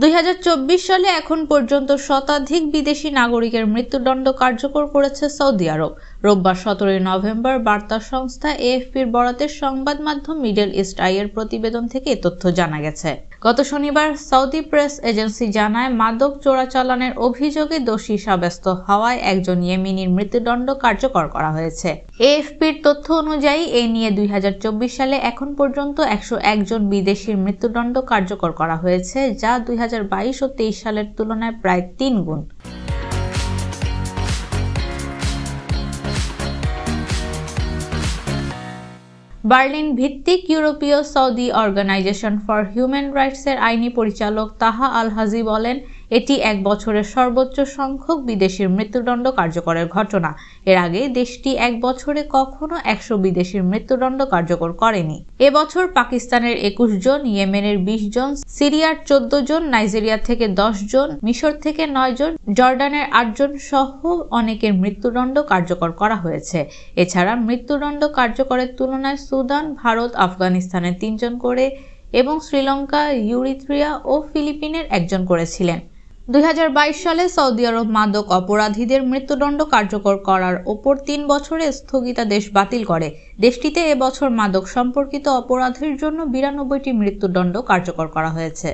2024 সালে এখন পর্যন্ত শতাধিক বিদেশি নাগরিকের মৃত্যুদণ্ড কার্যকর করেছে সৌদি আরব। রোববার 17 নভেম্বর বার্তা সংস্থা এএফপির বরাতে সংবাদ মাধ্যম মিডল ইস্ট আইয়ের প্রতিবেদন থেকে এ তথ্য জানা গেছে। গত শনিবার সৌদি প্রেস এজেন্সি জানায়, মাদক চোরাচালানের অভিযোগে দোষী সাব্যস্ত হওয়ায় একজন ইয়েমেনির মৃত্যুদণ্ড কার্যকর করা হয়েছে। এএফপির তথ্য অনুযায়ী এ নিয়ে 2024 সালে এখন পর্যন্ত 101 জন বিদেশির মৃত্যুদণ্ড কার্যকর করা হয়েছে, যা 2022 ও 23 সালের তুলনায় প্রায় 3 গুণ। বার্লিন ভিত্তিক ইউরোপীয় সৌদি অর্গানাইজেশন ফর হিউম্যান রাইটসের আইনি পরিচালক তাহা আল হাজি বলেন, এটি এক বছরের সর্বোচ্চ সংখ্যক বিদেশির মৃত্যুদণ্ড কার্যকরের ঘটনা। এর আগে দেশটি এক বছরে কখনো 100 বিদেশির মৃত্যুদণ্ড কার্যকর করেনি। এবছর পাকিস্তানের 21 জন, ইয়েমেনের 20 জন, সিরিয়ার 14 জন, নাইজেরিয়া থেকে 10 জন, মিশর থেকে 9 জন, জর্ডানের 8 জন সহ অনেকের মৃত্যুদণ্ড কার্যকর করা হয়েছে। এছাড়া মৃত্যুদণ্ড কার্যকরের তুলনায় সুদান, ভারত, আফগানিস্তানের 3 জন করে এবং শ্রীলঙ্কা, ইউরিত্রিয়া ও ফিলিপিনের 1 জন করেছিলেন। 2022 সালে সৌদি আরব মাদক অপরাধীদের মৃত্যুদণ্ড কার্যকর করার ওপর 3 বছরের স্থগিতাদেশ বাতিল করে। দেশটিতে এবছর মাদক সম্পর্কিত অপরাধের জন্য 92টি মৃত্যুদণ্ড কার্যকর করা হয়েছে।